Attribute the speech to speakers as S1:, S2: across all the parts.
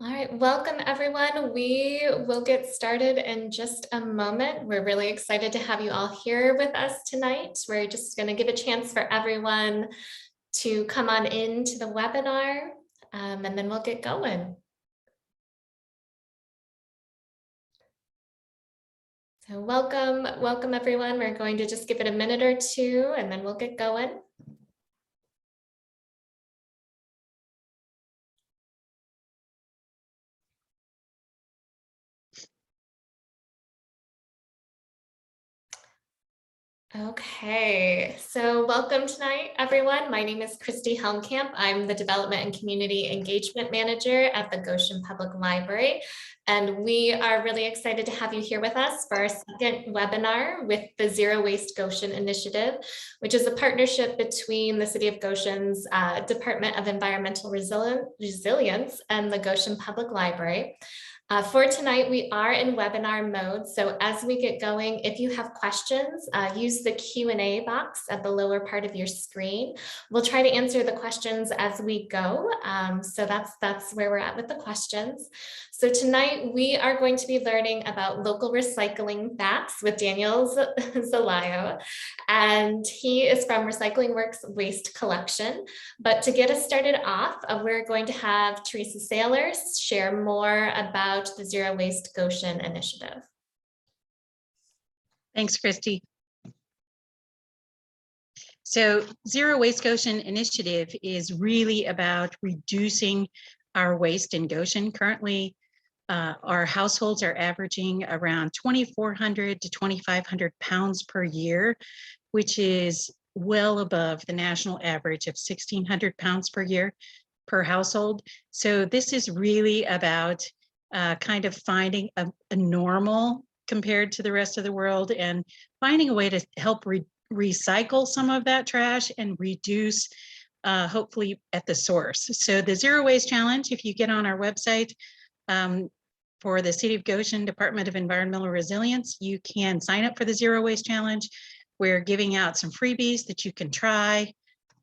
S1: All right, welcome everyone. We will get started in just a moment. We're really excited to have you all here with us tonight. We're just going to give a chance for everyone to come on into the webinar, and then we'll get going. So welcome everyone. We're going to just give it a minute or two, and then we'll get going. Okay, so welcome tonight, everyone. My name is Christy Helmkamp. I'm the Development and Community Engagement Manager at the Goshen Public Library. And we are really excited to have you here with us for our second webinar with the Zero Waste Goshen initiative, which is a partnership between the City of Goshen's Department of Environmental Resilience and the Goshen Public Library. For tonight, we are in webinar mode. So as we get going, if you have questions, use the Q&A box at the lower part of your screen. We'll try to answer the questions as we go. So that's where we're at with the questions. So tonight we are going to be learning about local recycling facts with Daniel Zalayo, and he is from Recycling Works Waste Collection. But to get us started off, we're going to have Teresa Sailors share more about the Zero Waste Goshen initiative.
S2: Thanks, Christy. So Zero Waste Goshen initiative is really about reducing our waste in Goshen. Currently, our households are averaging around 2,400 to 2,500 pounds per year, which is well above the national average of 1,600 pounds per year per household. So this is really about kind of finding a normal compared to the rest of the world and finding a way to help recycle some of that trash and reduce hopefully at the source. So the Zero Waste Challenge, if you get on our website, for the City of Goshen Department of Environmental Resilience, you can sign up for the Zero Waste Challenge. We're giving out some freebies that you can try.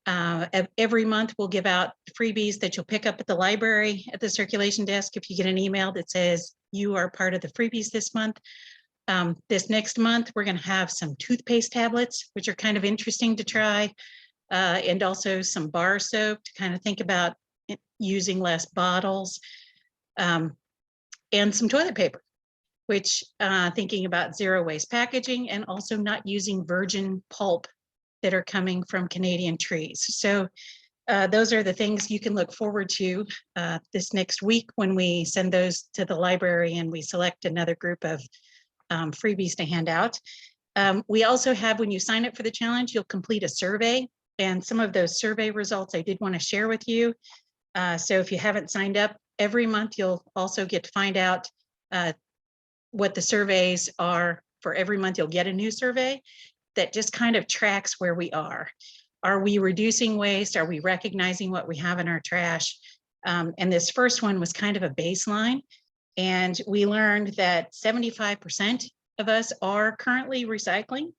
S2: Every month we'll give out freebies that you'll pick up at the library at the circulation desk if you get an email that says you are part of the freebies this month. This next month we're going to have some toothpaste tablets, which are kind of interesting to try, and also some bar soap to kind of think about using less bottles, and some toilet paper, which thinking about zero waste packaging and also not using virgin pulp that are coming from Canadian trees. So those are the things you can look forward to this next week when we send those to the library and we select another group of freebies to hand out. We also have, when you sign up for the challenge, you'll complete a survey, and some of those survey results I did want to share with you. So if you haven't signed up, every month you'll also get to find out what the surveys are. For every month you'll get a new survey that just kind of tracks where we are. Are we reducing waste? Are we recognizing what we have in our trash? And this first one was kind of a baseline. And we learned that 75% of us are currently recycling.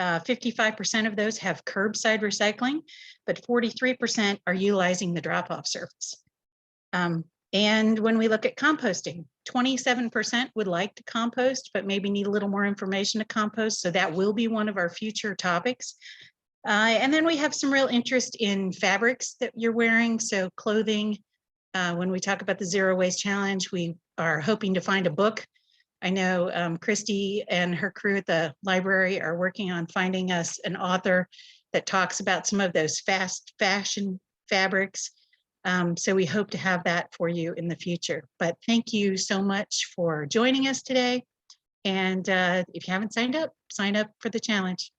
S2: 55% of those have curbside recycling, but 43% are utilizing the drop-off service. And when we look at composting, 27% would like to compost, but maybe need a little more information to compost. So that will be one of our future topics. And then we have some real interest in fabrics that you're wearing. So clothing, when we talk about the Zero Waste Challenge, we are hoping to find a book. I know Christy and her crew at the library are working on finding us an author that talks about some of those fast fashion fabrics. So we hope to have that for you in the future. But thank you so much for joining us today. And if you haven't signed up, sign up for the challenge.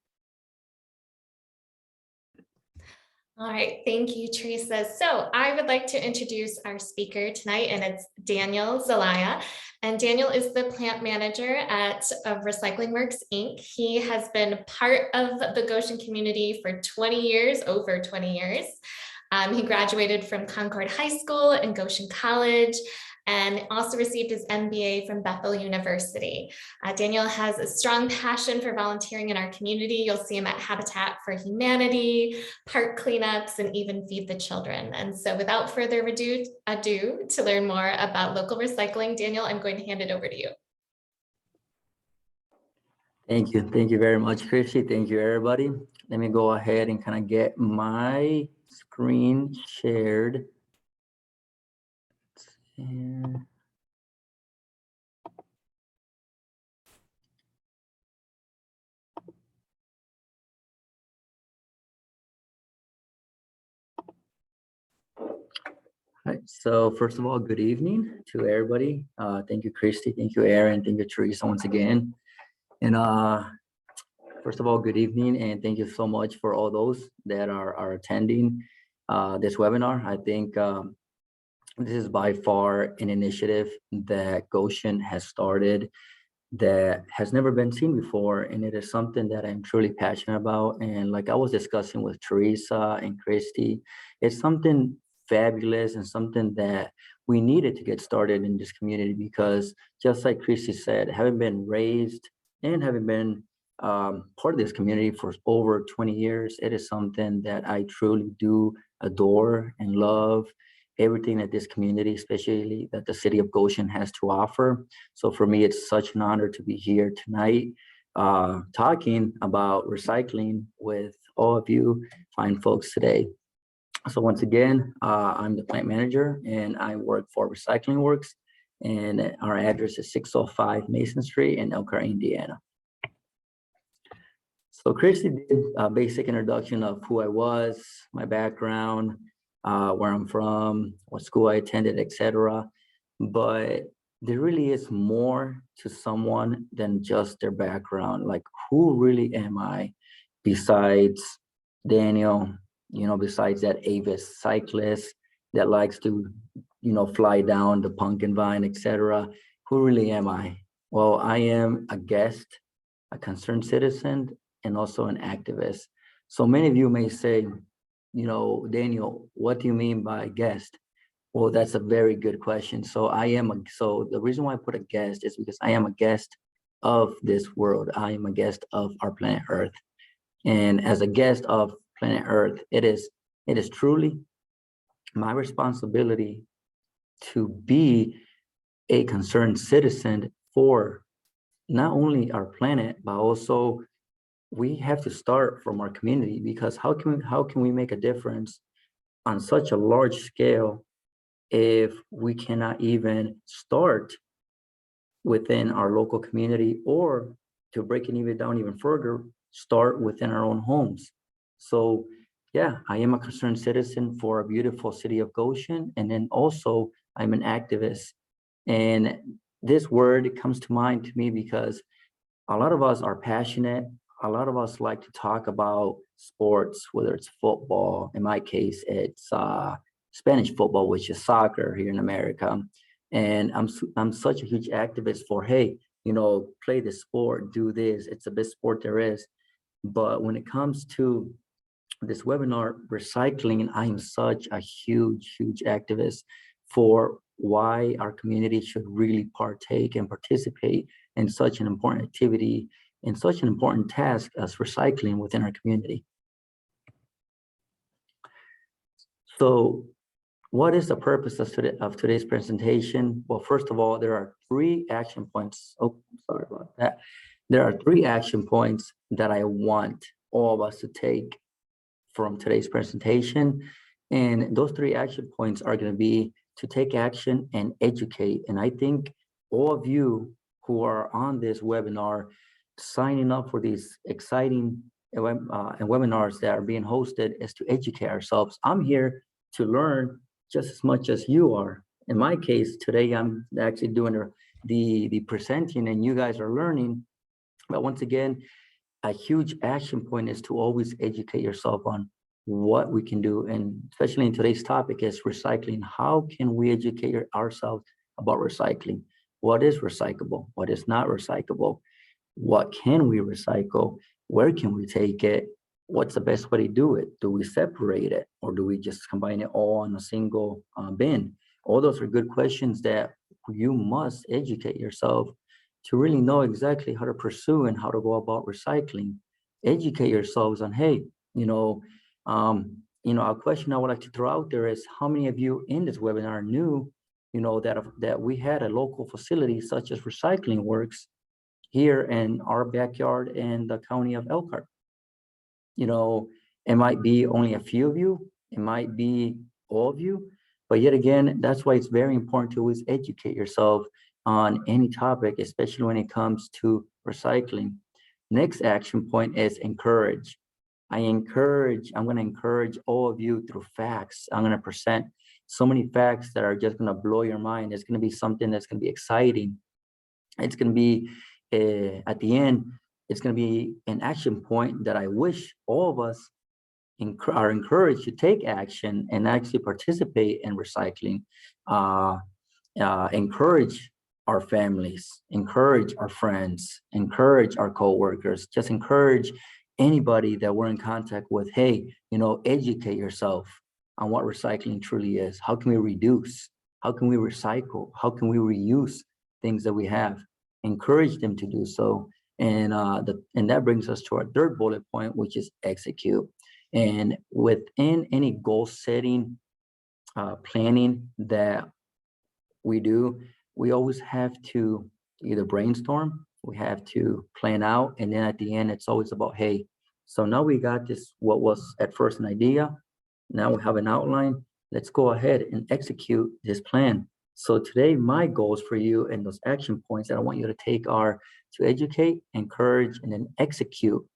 S1: All right, thank you, Teresa. So I would like to introduce our speaker tonight, and it's Daniel Zelaya. And Daniel is the plant manager at Recycling Works, Inc. He has been part of the Goshen community for 20 years, over 20 years. He graduated from Concord High School and Goshen College, and also received his MBA from Bethel University. Daniel has a strong passion for volunteering in our community. You'll see him at Habitat for Humanity, park cleanups, and even Feed the Children. And so without further ado, to learn more about local recycling, Daniel, I'm going to hand it over to you.
S3: Thank you. Thank you very much, Christy. Thank you, everybody. Let me go ahead and kind of get my screen shared. And right. So first of all, good evening to everybody. Thank you, Christy. Thank you, Aaron. Thank you, Teresa, once again. And first of all, good evening, and thank you so much for all those that are attending this webinar. I think this is by far an initiative that Goshen has started that has never been seen before, and it is something that I'm truly passionate about. And like I was discussing with Teresa and Christy, it's something fabulous and something that we needed to get started in this community, because just like Christy said, having been raised and having been part of this community for over 20 years, it is something that I truly do adore and love. Everything that this community, especially that the city of Goshen, has to offer. So for me, it's such an honor to be here tonight talking about recycling with all of you fine folks today. So once again, I'm the plant manager and I work for Recycling Works, and our address is 605 Mason Street in Elkhart, Indiana. So Christy did a basic introduction of who I was, my background, where I'm from, what school I attended, etc. But there really is more to someone than just their background. Like, who really am I besides Daniel, besides that avid cyclist that likes to, fly down the pumpkin vine, etc. Who really am I? Well, I am a guest, a concerned citizen, and also an activist. So many of you may say, Daniel, what do you mean by guest? Well, that's a very good question. So the reason why I put a guest is because I am a guest of this world. I am a guest of our planet Earth. And as a guest of planet Earth, it is truly my responsibility to be a concerned citizen for not only our planet, but also we have to start from our community, because how can we make a difference on such a large scale if we cannot even start within our local community, or to break it even down even further, start within our own homes. So yeah, I am a concerned citizen for a beautiful city of Goshen, and then also I'm an activist. And this word comes to mind to me because a lot of us are passionate. A lot of us like to talk about sports, whether it's football. In my case, it's Spanish football, which is soccer here in America. And I'm such a huge activist for, hey, play the sport, do this. It's the best sport there is. But when it comes to this webinar, recycling, I am such a huge, huge activist for why our community should really partake and participate in such an important activity, in such an important task as recycling within our community. So what is the purpose of today's presentation? Well, first of all, there are 3 action points. Oh, sorry about that. There are 3 action points that I want all of us to take from today's presentation. And those 3 action points are going to be to take action and educate. And I think all of you who are on this webinar signing up for these exciting webinars that are being hosted is to educate ourselves. I'm here to learn just as much as you are. In my case, today I'm actually doing the presenting and you guys are learning. But once again, a huge action point is to always educate yourself on what we can do. And especially in today's topic is recycling. How can we educate ourselves about recycling? What is recyclable? What is not recyclable? What can we recycle? Where can we take it? What's the best way to do it? Do we separate it, or do we just combine it all in a single bin? All those are good questions that you must educate yourself to really know exactly how to pursue and how to go about recycling. Educate yourselves on, hey, a question I would like to throw out there is, how many of you in this webinar knew, that we had a local facility such as Recycling Works here in our backyard in the county of Elkhart? It might be only a few of you, it might be all of you, but yet again, that's why it's very important to always educate yourself on any topic, especially when it comes to recycling. Next action point is encourage. I'm going to encourage all of you through facts. I'm going to present so many facts that are just going to blow your mind. It's going to be something that's going to be exciting. It's going to be, at the end, it's going to be an action point that I wish all of us are encouraged to take action and actually participate in recycling. Encourage our families, encourage our friends, encourage our co-workers, just encourage anybody that we're in contact with. Hey, educate yourself on what recycling truly is. How can we reduce? How can we recycle? How can we reuse things that we have? Encourage them to do so. And that brings us to our third bullet point, which is execute. And within any goal setting planning that we do, we always have to either brainstorm, we have to plan out, and then at the end, it's always about, hey, so now we got this, what was at first an idea, now we have an outline, let's go ahead and execute this plan. So today, my goals for you and those action points that I want you to take are to educate, encourage, and then execute.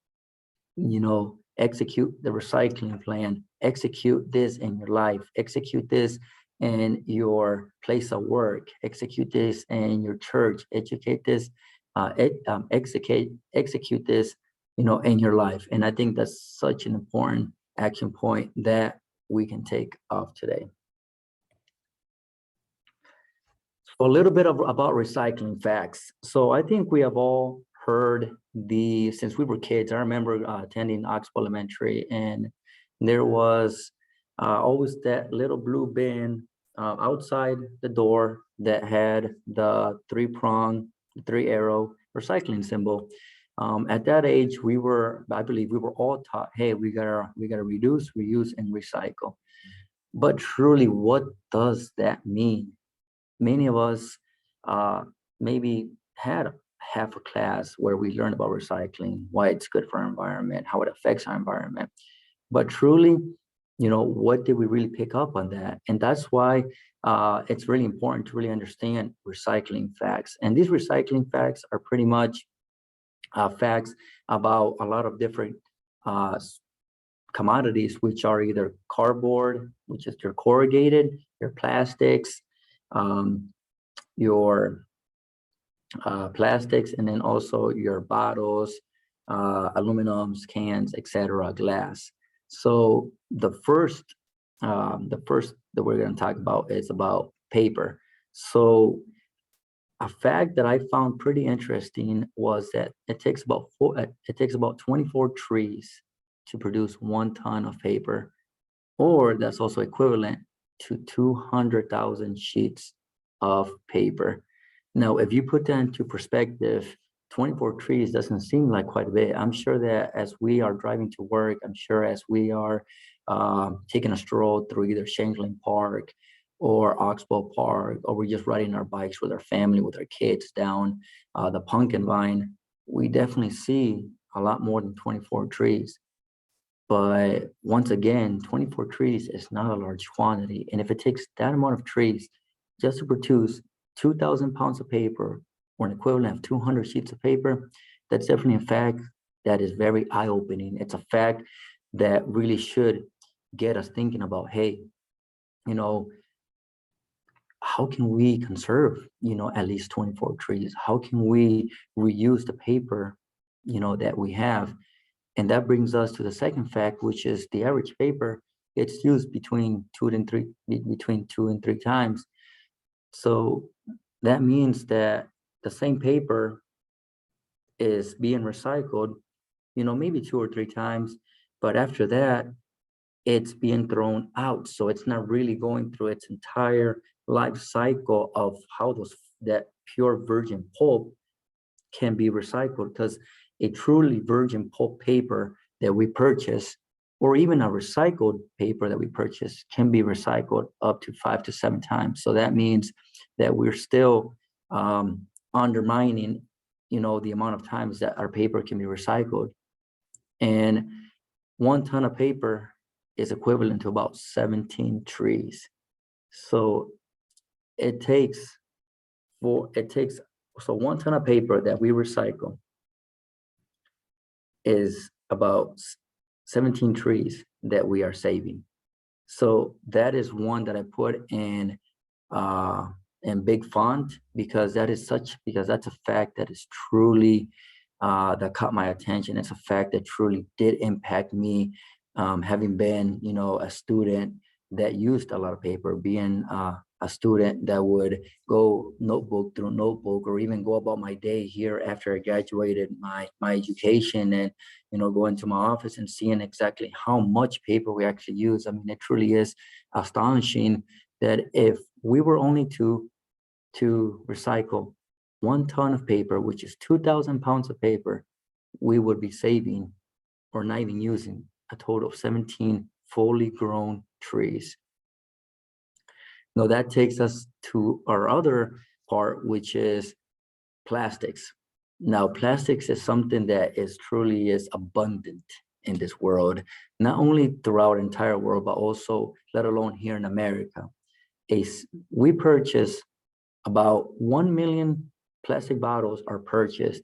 S3: Execute the recycling plan, execute this in your life, execute this in your place of work, execute this in your church, execute this, in your life. And I think that's such an important action point that we can take off today. So a little bit about recycling facts. So I think we have all heard since we were kids, I remember attending Oxbow Elementary, and there was always that little blue bin outside the door that had the three arrow recycling symbol. At that age, I believe we were all taught, hey, we gotta reduce, reuse, and recycle. But truly, what does that mean? Many of us maybe had half a class where we learned about recycling, why it's good for our environment, how it affects our environment. But truly, what did we really pick up on that? And that's why it's really important to really understand recycling facts. And these recycling facts are pretty much facts about a lot of different commodities, which are either cardboard, which is your corrugated, your plastics, your plastics, and then also your bottles, aluminums, cans, etc., glass. So the first that we're going to talk about is about paper. So a fact that I found pretty interesting was that it takes about 24 trees to produce 1 ton of paper, or that's also equivalent to 200,000 sheets of paper. Now, if you put that into perspective, 24 trees doesn't seem like quite a bit. I'm sure that as we are driving to work, I'm sure as we are taking a stroll through either Shanklin Park or Oxbow Park, or we're just riding our bikes with our family, with our kids down the Pumpkin Vine, we definitely see a lot more than 24 trees. But once again, 24 trees is not a large quantity. And if it takes that amount of trees just to produce 2,000 pounds of paper, or an equivalent of 200 sheets of paper, that's definitely a fact that is very eye-opening. It's a fact that really should get us thinking about, hey, how can we conserve, at least 24 trees? How can we reuse the paper, that we have? And that brings us to the second fact, which is the average paper gets used between 2 and 3 times. So that means that the same paper is being recycled, maybe 2 or 3 times, but after that, it's being thrown out. So it's not really going through its entire life cycle of how that pure virgin pulp can be recycled, because a truly virgin pulp paper that we purchase, or even a recycled paper that we purchase, can be recycled up to 5 to 7 times. So that means that we're still undermining, the amount of times that our paper can be recycled. And 1 ton of paper is equivalent to about 17 trees. So it takes, so 1 ton of paper that we recycle is about 17 trees that we are saving. So that is one that I put in big font, because that's a fact that is truly that caught my attention. It's a fact that truly did impact me, having been, a student that used a lot of paper, being a student that would go notebook through notebook, or even go about my day here after I graduated my education, and go into my office and seeing exactly how much paper we actually use. I mean, it truly is astonishing that if we were only to recycle 1 ton of paper, which is 2,000 pounds of paper, we would be saving, or not even using, a total of 17 fully grown trees. Now that takes us to our other part, which is plastics. Now, plastics is something that truly is abundant in this world, not only throughout the entire world, but also, let alone here in America. We purchase about 1 million plastic bottles are purchased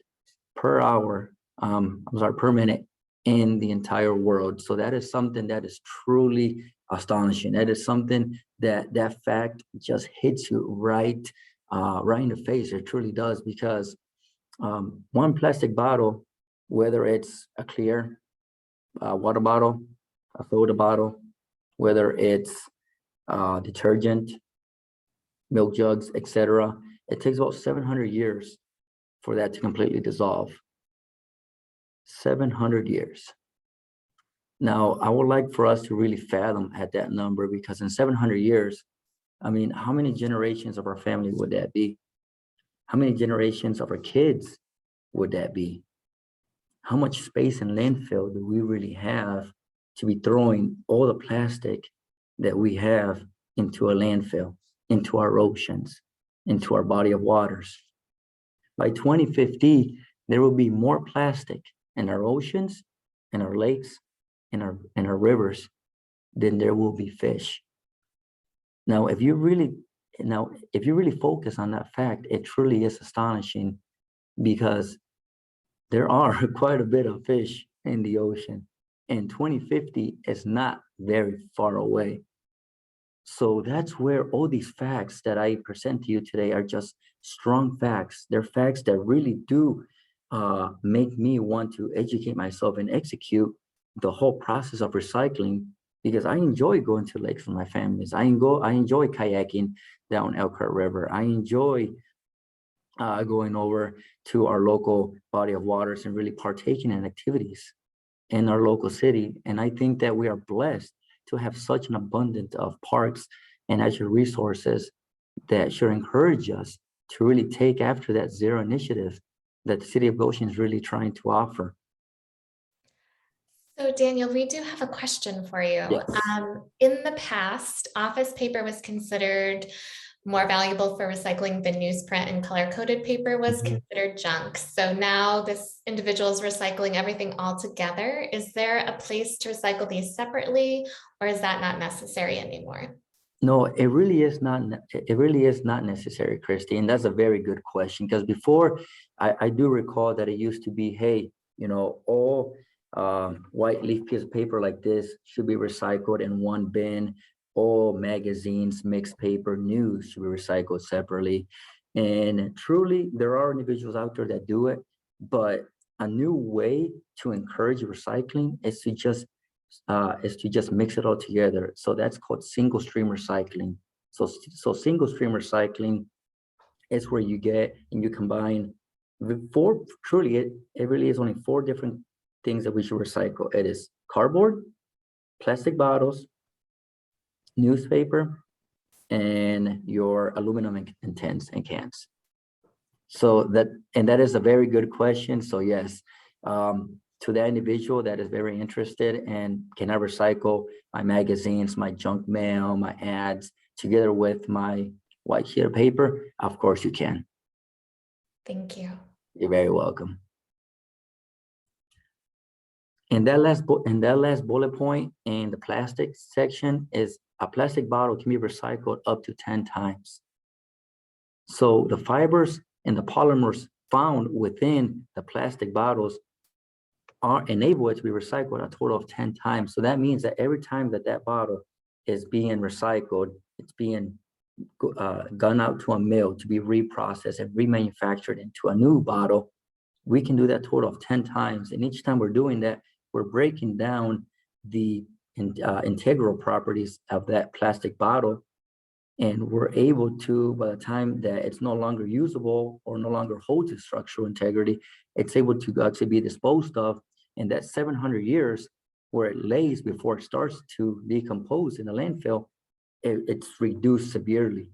S3: per hour, per minute, in the entire world. So that is something that is truly astonishing. That is something that fact just hits you right in the face. It truly does, because one plastic bottle, whether it's a clear water bottle, a soda bottle, whether it's detergent, milk jugs, etc., it takes about 700 years for that to completely dissolve. 700 years. Now, I would like for us to really fathom at that number, because in 700 years, I mean, how many generations of our family would that be? How many generations of our kids would that be? How much space in landfill do we really have to be throwing all the plastic that we have into a landfill, into our oceans, into our body of waters? By 2050, there will be more plastic in our oceans, in our lakes, in our rivers than there will be fish. Now, if you really focus on that fact, it truly is astonishing, because there are quite a bit of fish in the ocean, and 2050 is not very far away. So that's where all these facts that I present to you today are just strong facts. They're facts that really do make me want to educate myself and execute the whole process of recycling, because I enjoy going to lakes with my families. I enjoy kayaking down Elkhart River. I enjoy going over to our local body of waters and really partaking in activities in our local city. And I think that we are blessed to have such an abundance of parks and natural resources that should encourage us to really take after that zero initiative that the city of Goshen is really trying to offer.
S1: So Daniel, we do have a question for you.
S3: Yes.
S1: In the past, office paper was considered more valuable for recycling than newsprint, and color-coded paper was considered junk. So now this individual is recycling everything all together. Is there a place to recycle these separately, or is that not necessary anymore?
S3: No, it really is not. It really is not necessary, Christy. And that's a very good question, because before I do recall that it used to be, hey, all white leaf piece of paper like this should be recycled in one bin. All magazines, mixed paper, news should be recycled separately. And truly, there are individuals out there that do it, but a new way to encourage recycling is to just mix it all together. So that's called single stream recycling. So single stream recycling is where you get and you combine truly it really is only 4 different things that we should recycle. It is cardboard, plastic bottles, newspaper, and your aluminum and tins and cans. So that is a very good question. So yes, to that individual that is very interested and can I recycle my magazines, my junk mail, my ads, together with my white sheet of paper, of course you can.
S1: Thank you.
S3: You're very welcome. And that last bullet point in the plastic section is a plastic bottle can be recycled up to 10 times. So the fibers and the polymers found within the plastic bottles are enabled to be recycled a total of 10 times. So that means that every time that bottle is being recycled, it's being gone out to a mill to be reprocessed and remanufactured into a new bottle. We can do that total of 10 times. And each time we're doing that, we're breaking down the integral properties of that plastic bottle. And we're able to, by the time that it's no longer usable or no longer holds its structural integrity, it's able to actually be disposed of. And that 700 years where it lays before it starts to decompose in the landfill, it's reduced severely.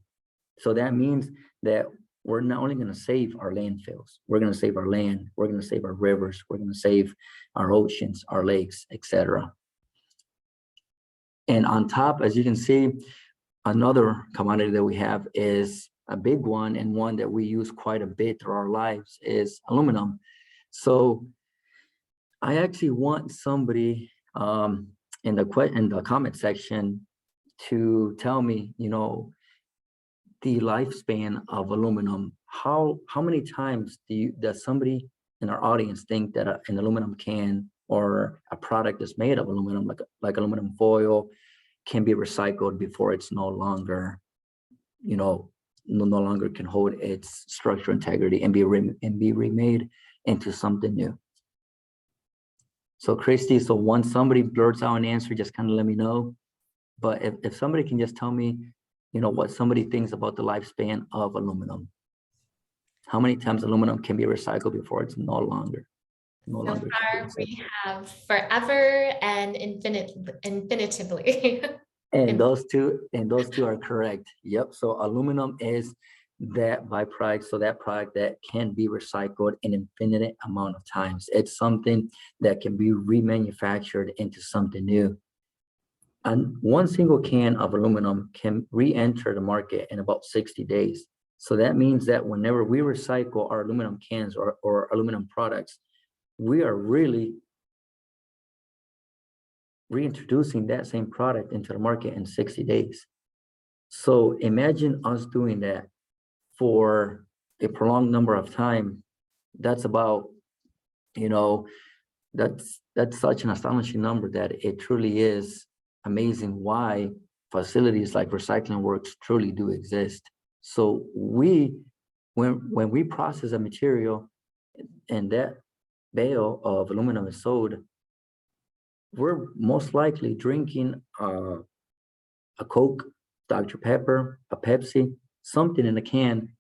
S3: So that means that we're not only going to save our landfills, we're going to save our land, we're going to save our rivers, we're going to save our oceans, our lakes, etc. And on top, as you can see, another commodity that we have is a big one, and one that we use quite a bit through our lives is aluminum. So I actually want somebody in the comment section to tell me, the lifespan of aluminum. How many times does somebody in our audience think that an aluminum can or a product that's made of aluminum, like aluminum foil, can be recycled before it's no longer, no longer can hold its structural integrity and be remade into something new? So Christy, so once somebody blurts out an answer, just kind of let me know. But if somebody can just tell me, what somebody thinks about the lifespan of aluminum. How many times aluminum can be recycled before it's no longer?
S1: So far, we have forever and infinitively.
S3: And those two are correct. Yep. So aluminum is that byproduct. So that product that can be recycled an infinite amount of times. It's something that can be remanufactured into something new. And one single can of aluminum can re-enter the market in about 60 days. So that means that whenever we recycle our aluminum cans or aluminum products, we are really reintroducing that same product into the market in 60 days. So imagine us doing that for a prolonged number of time. That's about, that's such an astonishing number that it truly is amazing why facilities like Recycling Works truly do exist. So when we process a material and that bale of aluminum is sold, we're most likely drinking a Coke, Dr. Pepper, a Pepsi, something in a can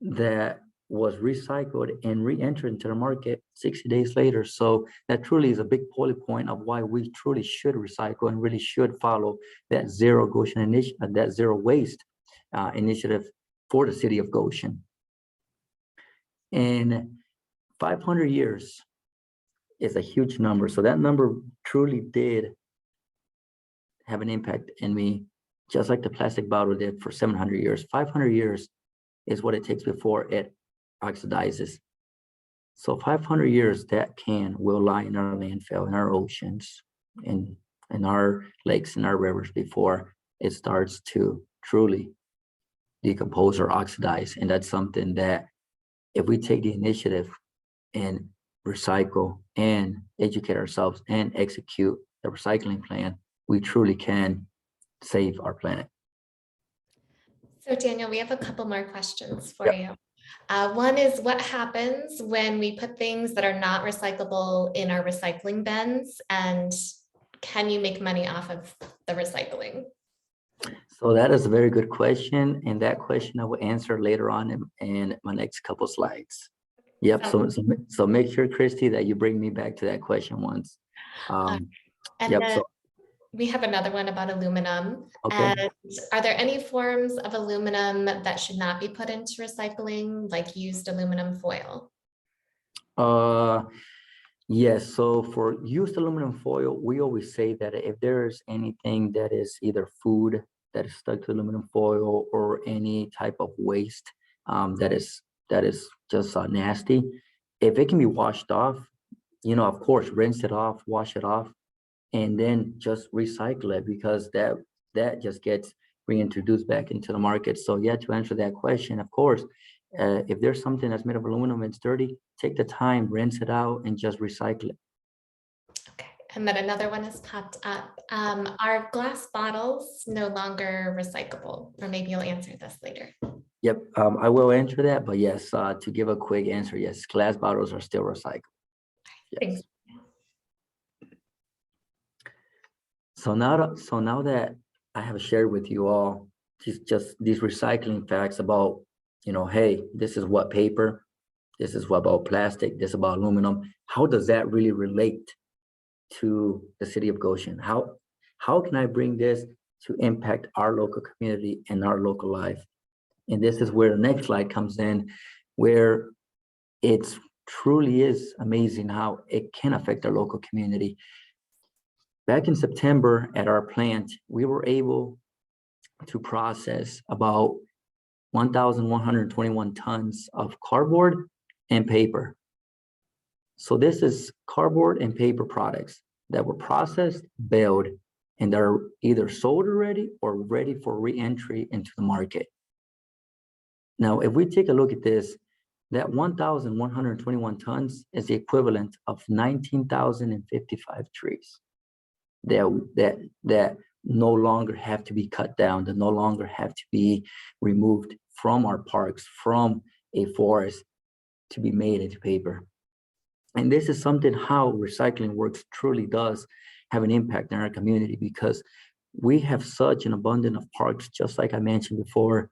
S3: that was recycled and re-entered into the market 60 days later. So that truly is a big polling point of why we truly should recycle and really should follow that Zero Goshen initiative, that Zero Waste initiative for the city of Goshen. And 500 years is a huge number. So that number truly did have an impact in me, just like the plastic bottle did for 700 years. 500 years is what it takes before it oxidizes. So 500 years that can will lie in our landfill, in our oceans, in our lakes, in our rivers before it starts to truly decompose or oxidize. And that's something that if we take the initiative and recycle and educate ourselves and execute the recycling plan, we truly can save our planet.
S1: So Daniel, we have a couple more questions for you. One is, what happens when we put things that are not recyclable in our recycling bins, and can you make money off of the recycling?
S3: So that is a very good question, and that question I will answer later on in my next couple slides. Yep. So make sure, Christy, that you bring me back to that question once.
S1: And
S3: yep.
S1: then, We have another one about aluminum.
S3: Okay.
S1: And are there any forms of aluminum that should not be put into recycling, like used aluminum foil?
S3: Yes, so for used aluminum foil, we always say that if there's anything that is either food that is stuck to aluminum foil or any type of waste that is just nasty, if it can be washed off, of course, rinse it off, wash it off, and then just recycle it because that just gets reintroduced back into the market. So yeah, to answer that question, of course, if there's something that's made of aluminum and it's dirty, take the time, rinse it out, and just recycle it.
S1: Okay, and then another one has popped up. Are glass bottles no longer recyclable? Or maybe you'll answer this later.
S3: Yep, I will answer that, but yes, to give a quick answer, yes, glass bottles are still recycled. Yes.
S1: Thanks.
S3: So now that I have shared with you all just these recycling facts about, hey, this is what paper, this is what about plastic, this is about aluminum. How does that really relate to the city of Goshen? How can I bring this to impact our local community and our local life? And this is where the next slide comes in, where it's truly is amazing how it can affect our local community. Back in September at our plant, we were able to process about 1,121 tons of cardboard and paper. So this is cardboard and paper products that were processed, baled, and are either sold already or ready for re-entry into the market. Now, if we take a look at this, that 1,121 tons is the equivalent of 19,055 trees that no longer have to be cut down, that no longer have to be removed from our parks, from a forest to be made into paper. And this is something how recycling works truly does have an impact in our community, because we have such an abundance of parks, just like I mentioned before,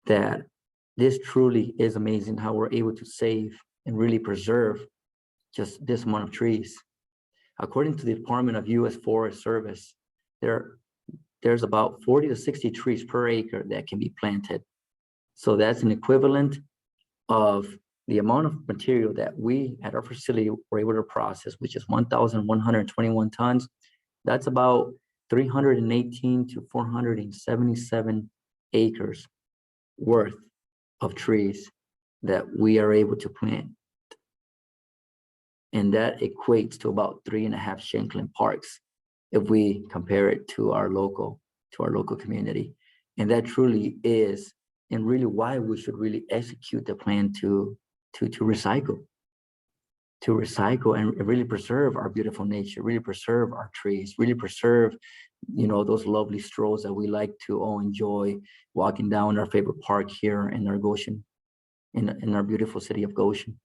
S3: that this truly is amazing how we're able to save and really preserve just this amount of trees. According to the Department of U.S. Forest Service, there's about 40 to 60 trees per acre that can be planted. So that's an equivalent of the amount of material that we at our facility were able to process, which is 1,121 tons. That's about 318 to 477 acres worth of trees that we are able to plant. And that equates to about 3.5 Shanklin parks if we compare it to our local community. And that truly is, and really why we should really execute the plan to recycle and really preserve our beautiful nature, really preserve our trees, really preserve, those lovely strolls that we like to all enjoy walking down our favorite park here in our Goshen, in our beautiful city of Goshen.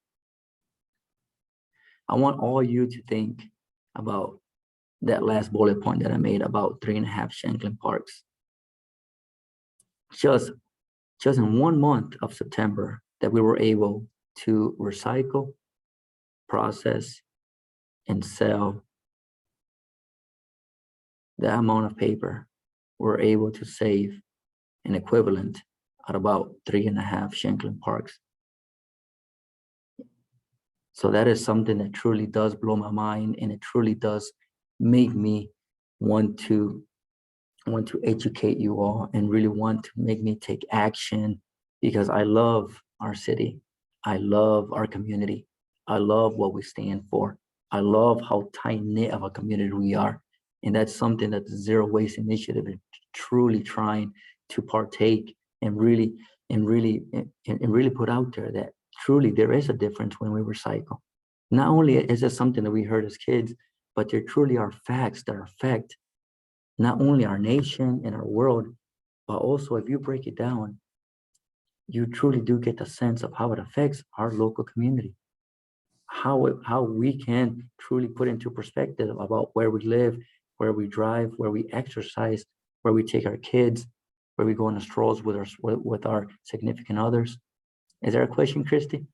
S3: I want all you to think about that last bullet point that I made about 3.5 Shanklin parks. Just in 1 month of September that we were able to recycle, process, and sell that amount of paper, we're able to save an equivalent at about 3.5 Shanklin parks. So that is something that truly does blow my mind, and it truly does make me want to educate you all and really want to make me take action, because I love our city. I love our community. I love what we stand for. I love how tight-knit of a community we are. And that's something that the Zero Waste Initiative is truly trying to partake and really put out there, that truly there is a difference when we recycle. Not only is it something that we heard as kids, but there truly are facts that affect not only our nation and our world, but also if you break it down, you truly do get the sense of how it affects our local community, how we can truly put into perspective about where we live, where we drive, where we exercise, where we take our kids, where we go on the strolls with our significant others. Is there a question, Christy?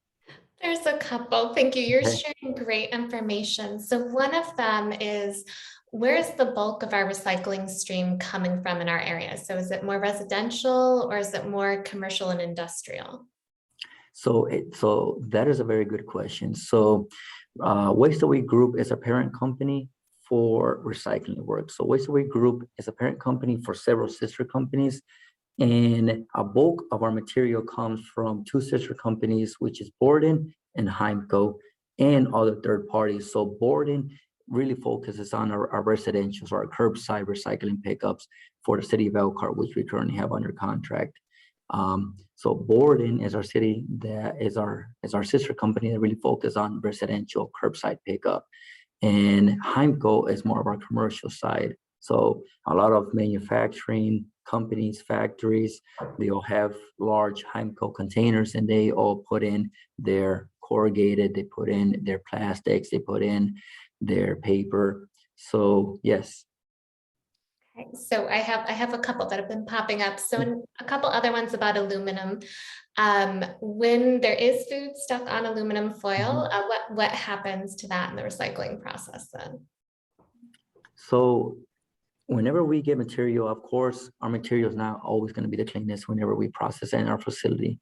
S1: There's a couple. Thank you. You're
S3: Okay.
S1: sharing great information. So one of them is, where's the bulk of our recycling stream coming from in our area? So is it more residential or is it more commercial and industrial?
S3: So that is a very good question. So Waste Away Group is a parent company for recycling work. So Waste Away Group is a parent company for several sister companies, and a bulk of our material comes from two sister companies, which is Borden and Heimco, and other third parties. So Borden really focuses on our residential, so our curbside recycling pickups for the city of Elkhart, which we currently have under contract. So Borden is our city that is our sister company that really focus on residential curbside pickup, and Heimco is more of our commercial side. So a lot of manufacturing companies, factories, they all have large Heimco containers, and they all put in their corrugated, they put in their plastics, they put in their paper. So yes.
S1: Okay, so I have a couple that have been popping up. So a couple other ones about aluminum. When there is food stuck on aluminum foil, what happens to that in the recycling process then?
S3: So whenever we get material, of course, our material is not always going to be the cleanest whenever we process it in our facility.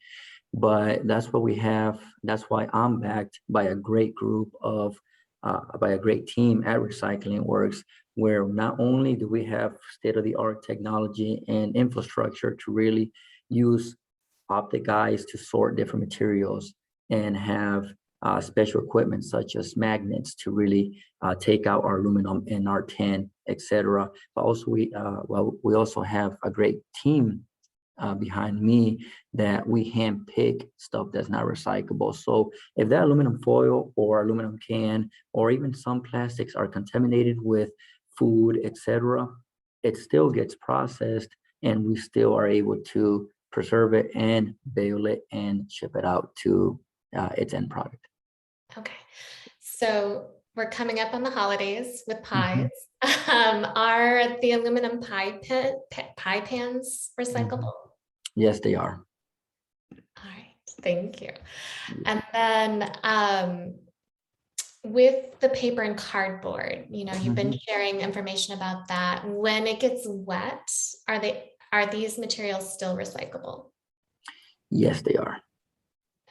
S3: But that's what we have. That's why I'm backed by a great group of, by a great team at Recycling Works, where not only do we have state-of-the-art technology and infrastructure to really use optic eyes to sort different materials and have special equipment such as magnets to really take out our aluminum and our tin, etc. But also we also have a great team behind me that we hand pick stuff that's not recyclable. So if that aluminum foil or aluminum can or even some plastics are contaminated with food, etc., it still gets processed and we still are able to preserve it and bale it and ship it out to its end product.
S1: Okay, so we're coming up on the holidays with pies.
S3: Mhm.
S1: Are the aluminum pie pans recyclable?
S3: Yes, they are.
S1: All right, thank you. And then with the paper and cardboard, you've been sharing information about that. When it gets wet, are these materials still recyclable?
S3: Yes, they are.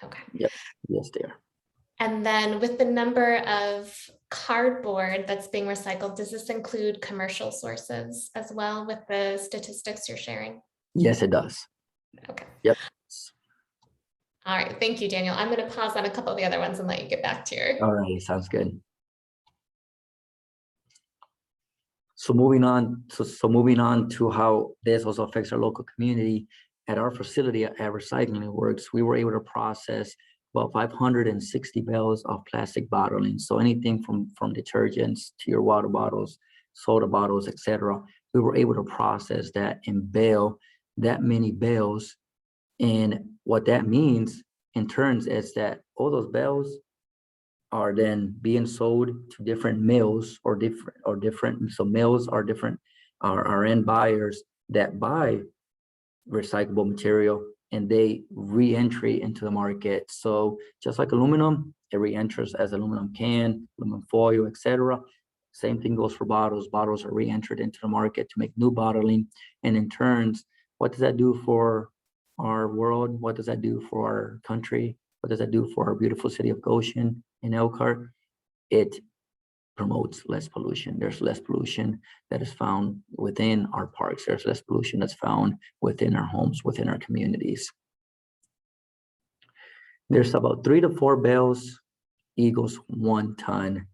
S1: Okay.
S3: Yep. Yes, they are.
S1: And then with the number of cardboard that's being recycled, does this include commercial sources as well with the statistics you're sharing?
S3: Yes, it does.
S1: Okay.
S3: Yep.
S1: All right. Thank you, Daniel. I'm going to pause on a couple of the other ones and let you get back to your.
S3: All right. Sounds good. So moving on to how this also affects our local community. At our facility at Recycling Works, we were able to process about 560 bales of plastic bottling. So anything from detergents to your water bottles, soda bottles, etc. We were able to process that and bale that many bales. And what that means in turns is that all those bales are then being sold to different mills or different. So mills are different, are end buyers that buy recyclable material and they re-entry into the market. So just like aluminum, it re-enters as aluminum can, aluminum foil, etc. Same thing goes for bottles. Bottles are re-entered into the market to make new bottling. And in turns, what does that do for our world? What does that do for our country? What does that do for our beautiful city of Goshen in Elkhart? It promotes less pollution. There's less pollution that is found within our parks. There's less pollution that's found within our homes, within our communities. There's about 3 to 4 bales equals 1 ton.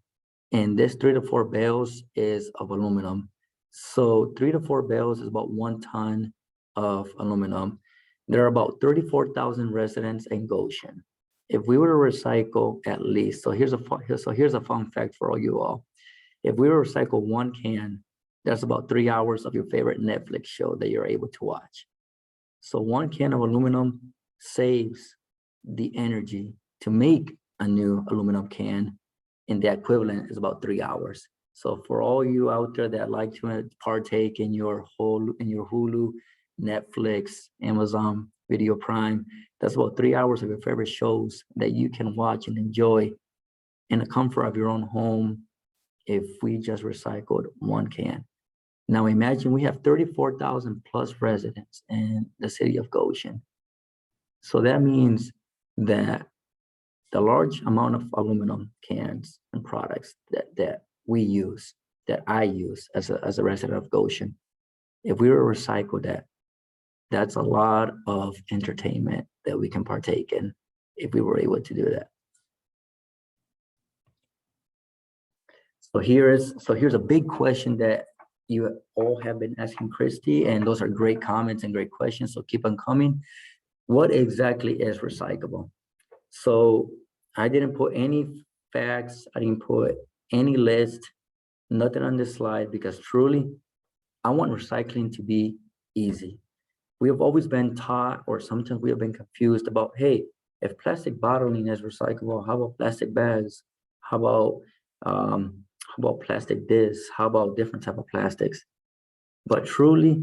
S3: And this 3 to 4 bales is of aluminum. So 3 to 4 bales is about 1 ton of aluminum. There are about 34,000 residents in Goshen. If we were to recycle at least, so here's a fun fact for all you all. If we were to recycle 1 can, that's about 3 hours of your favorite Netflix show that you're able to watch. So 1 can of aluminum saves the energy to make a new aluminum can, and the equivalent is about 3 hours. So for all you out there that like to partake in your Hulu, Netflix, Amazon Video Prime, that's about 3 hours of your favorite shows that you can watch and enjoy in the comfort of your own home if we just recycled 1 can. Now imagine we have 34,000 plus residents in the city of Goshen. So that means that the large amount of aluminum cans and products that we use, that I use as a resident of Goshen, if we were to recycle that, that's a lot of entertainment that we can partake in if we were able to do that. So here's a big question that you all have been asking Christy, and those are great comments and great questions, so keep on coming. What exactly is recyclable? So I didn't put any facts, I didn't put any list, nothing on this slide, because truly, I want recycling to be easy. We have always been taught, or sometimes we have been confused about, hey, if plastic bottling is recyclable, how about plastic bags? How about plastic this? How about different type of plastics? But truly,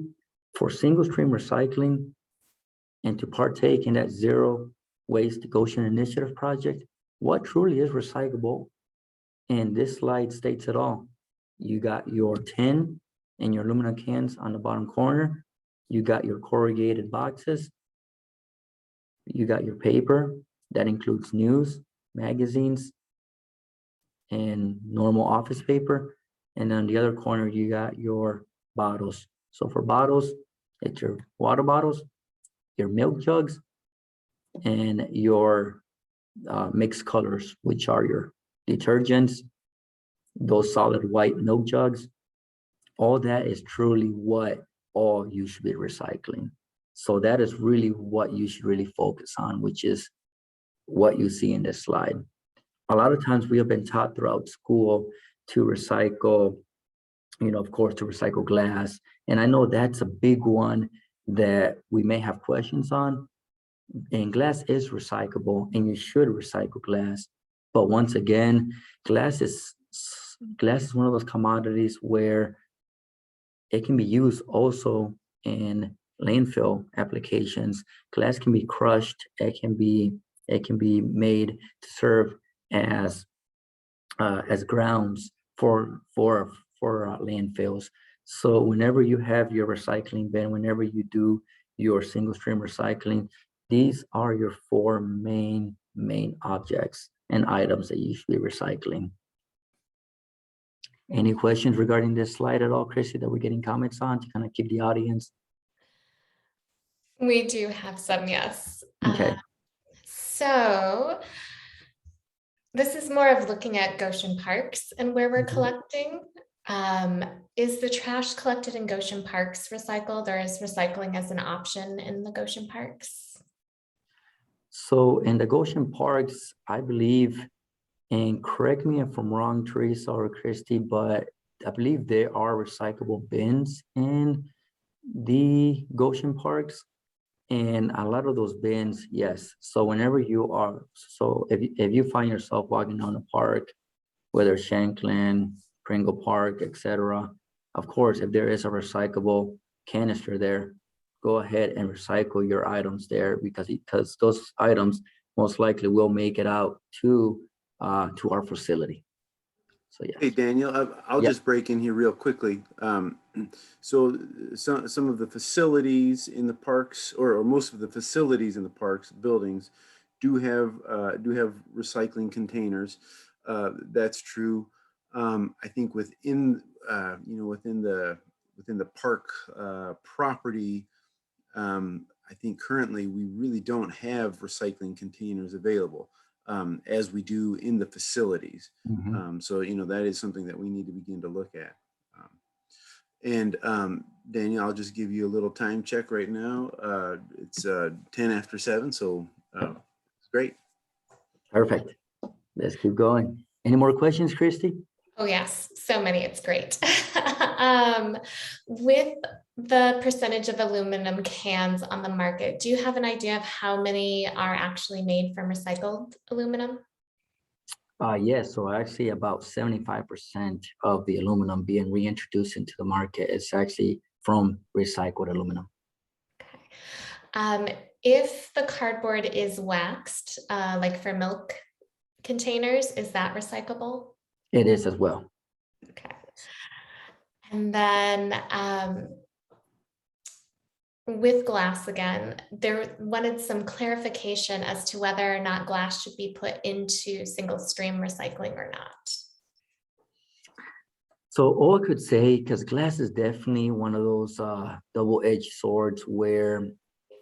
S3: for single stream recycling and to partake in that Zero Waste Goshen initiative project, what truly is recyclable? And this slide states it all. You got your tin and your aluminum cans on the bottom corner. You got your corrugated boxes. You got your paper. That includes news, magazines, and normal office paper. And on the other corner, you got your bottles. So for bottles, it's your water bottles, your milk jugs, and your mixed colors, which are your detergents, those solid white milk jugs. All that is truly what all you should be recycling. So that is really what you should really focus on, which is what you see in this slide. A lot of times we have been taught throughout school to recycle, of course, to recycle glass. And I know that's a big one that we may have questions on. And glass is recyclable, and you should recycle glass. But once again, glass is one of those commodities where it can be used also in landfill applications. Glass can be crushed. It can be made to serve as grounds for landfills. So whenever you have your recycling bin, whenever you do your single stream recycling, these are your 4 main objects and items that you should be recycling. Any questions regarding this slide at all, Chrissy, that we're getting comments on to kind of keep the audience?
S1: We do have some, yes.
S3: Okay.
S1: So this is more of looking at Goshen Parks and where we're collecting. Is the trash collected in Goshen Parks recycled, or is recycling as an option in the Goshen Parks?
S3: So in the Goshen Parks, I believe, and correct me if I'm wrong, Teresa or Christy, but I believe there are recyclable bins in the Goshen Parks. And a lot of those bins, yes. So whenever you are, so if you find yourself walking down a park, whether Shanklin, Pringle Park, etc., of course, if there is a recyclable canister there, go ahead and recycle your items there, because those items most likely will make it out to our facility. So yeah.
S4: Hey, Daniel, I'll just break in here real quickly. So some of the facilities in the parks, or most of the facilities in the parks buildings, do have recycling containers. That's true. I think within the park property, I think currently we really don't have recycling containers available as we do in the facilities.
S3: Mm-hmm.
S4: So that is something that we need to begin to look at. And Daniel, I'll just give you a little time check right now. It's 10 after 7, so it's great.
S3: Perfect. Let's keep going. Any more questions, Christy?
S1: Oh yes, so many, it's great. With the percentage of aluminum cans on the market, do you have an idea of how many are actually made from recycled aluminum?
S3: Yes, so actually about 75% of the aluminum being reintroduced into the market is actually from recycled aluminum.
S1: Okay. If the cardboard is waxed, like for milk containers, is that recyclable?
S3: It is as well.
S1: Okay. And then with glass again, there wanted some clarification as to whether or not glass should be put into single stream recycling or not.
S3: So all I could say, because glass is definitely one of those double-edged swords where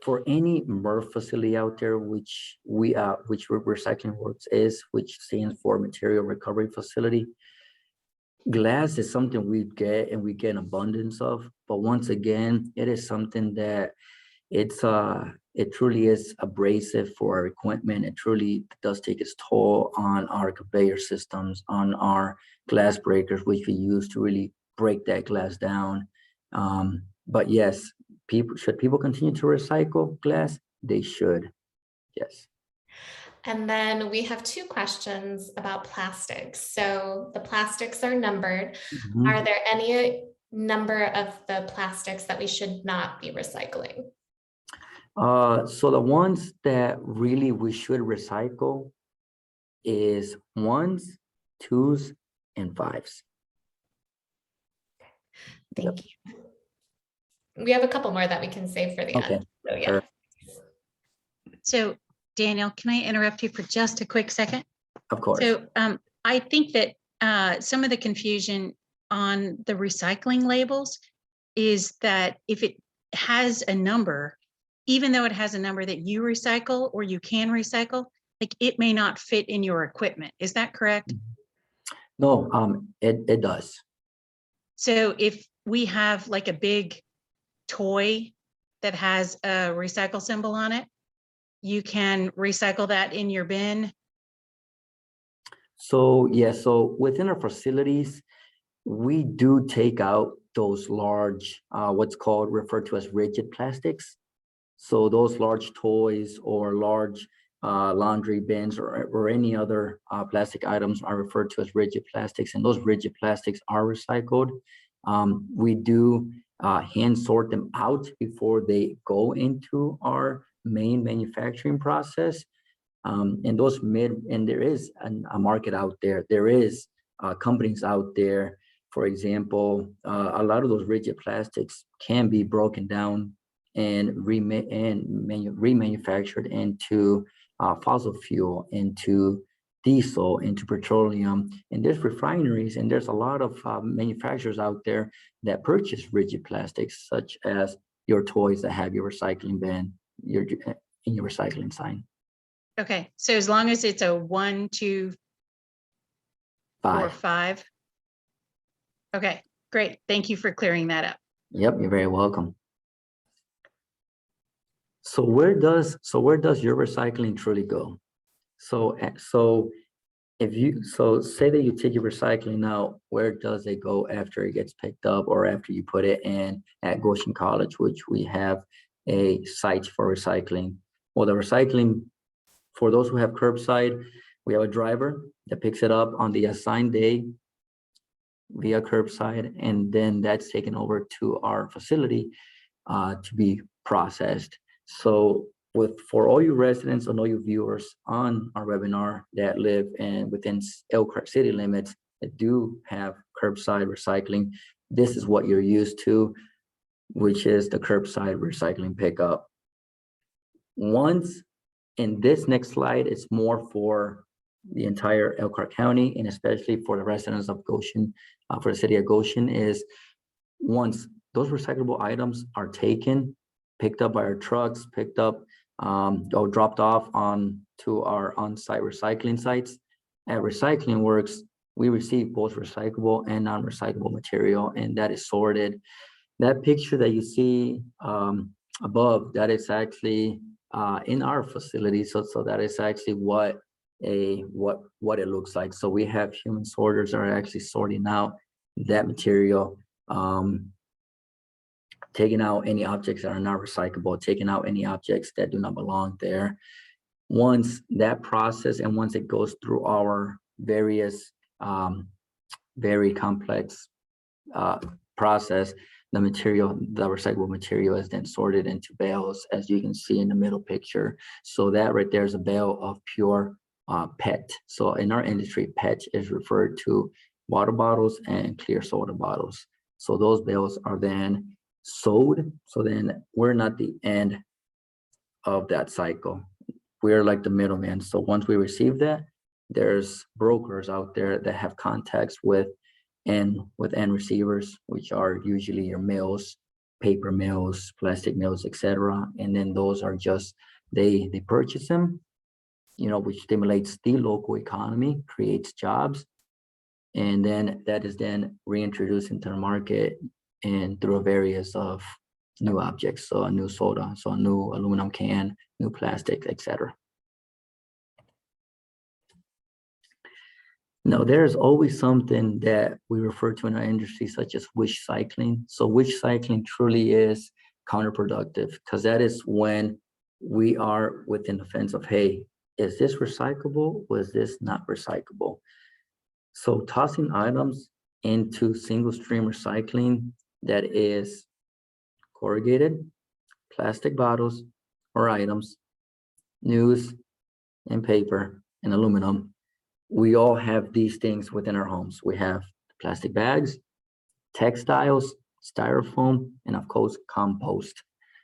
S3: for any MRF facility out there, which Recycling Works is, which stands for Material Recovery Facility, glass is something we get and we get an abundance of. But once again, it is something that it truly is abrasive for our equipment. It truly does take its toll on our conveyor systems, on our glass breakers, which we use to really break that glass down. But yes, should people continue to recycle glass? They should, yes.
S1: And then we have two questions about plastics. So the plastics are numbered.
S3: Mhm.
S1: Are there any number of the plastics that we should not be recycling?
S3: So the ones that really we should recycle is 1s, 2s, and 5s.
S1: Thank you. We have a couple more that we can save for the
S3: Okay.
S1: end. So yeah.
S2: So Daniel, can I interrupt you for just a quick second?
S3: Of course.
S2: So I think that some of the confusion on the recycling labels is that if it has a number, even though it has a number that you recycle or you can recycle, like it may not fit in your equipment. Is that correct?
S3: No, it does.
S2: So if we have like a big toy that has a recycle symbol on it, you can recycle that in your bin.
S3: So yeah, so within our facilities, we do take out those large, what's called referred to as rigid plastics. So those large toys or large laundry bins or any other plastic items are referred to as rigid plastics, and those rigid plastics are recycled. We do hand sort them out before they go into our main manufacturing process. And there is a market out there. There is companies out there. For example, a lot of those rigid plastics can be broken down and remanufactured into fossil fuel, into diesel, into petroleum. And there's refineries and there's a lot of manufacturers out there that purchase rigid plastics, such as your toys that have your recycling bin, in your recycling sign.
S2: Okay, so as long as it's a 1, 2, 4, 5. Okay, great. Thank you for clearing that up.
S3: Yep, you're very welcome. So where does your recycling truly go? So say that you take your recycling out, where does it go after it gets picked up or after you put it in at Goshen College, which we have a site for recycling? Well, the recycling, for those who have curbside, we have a driver that picks it up on the assigned day via curbside, and then that's taken over to our facility to be processed. So for all you residents and all you viewers on our webinar that live within Elkhart city limits that do have curbside recycling, this is what you're used to, which is the curbside recycling pickup. Once in this next slide, it's more for the entire Elkhart County and especially for the residents of Goshen, for the city of Goshen, is once those recyclable items are taken, picked up by our trucks, picked up or dropped off to our on-site recycling sites. At Recycling Works, we receive both recyclable and non-recyclable material, and that is sorted. That picture that you see above, that is actually in our facility. So that is actually what it looks like. So we have human sorters that are actually sorting out that material, taking out any objects that are not recyclable, taking out any objects that do not belong there. Once that process and once it goes through our various very complex process, the recyclable material is then sorted into bales, as you can see in the middle picture. So that right there is a bale of pure PET. So in our industry, PET is referred to water bottles and clear soda bottles. So those bales are then sold. So then we're not the end of that cycle. We're like the middleman. So once we receive that, there's brokers out there that have contacts with end receivers, which are usually your mills, paper mills, plastic mills, etc. And then those are just, they purchase them, which stimulates the local economy, creates jobs, and then that is then reintroduced into the market and through various of new objects. So a new soda, so a new aluminum can, new plastic, etc. Now, there's always something that we refer to in our industry, such as wish cycling. So wish cycling truly is counterproductive, because that is when we are within the fence of, hey, is this recyclable? Was this not recyclable? So tossing items into single stream recycling that is corrugated, plastic bottles or items, news and paper and aluminum. We all have these things within our homes. We have plastic bags, textiles, styrofoam, and of course, compost.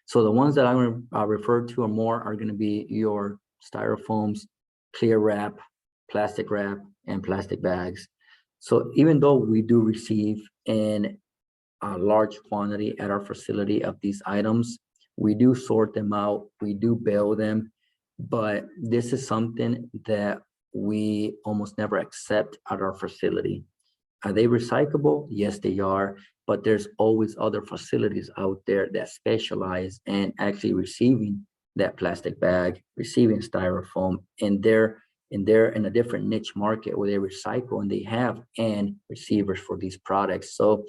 S3: So the ones that I'm going to refer to more are going to be your styrofoams, clear wrap, plastic wrap, and plastic bags. So even though we do receive in a large quantity at our facility of these items, we do sort them out, we do bail them, but this is something that we almost never accept at our facility. Are they recyclable? Yes, they are, but there's always other facilities out there that specialize in actually receiving that plastic bag, receiving styrofoam, and they're in a different niche market where they recycle and they have end receivers for these products. So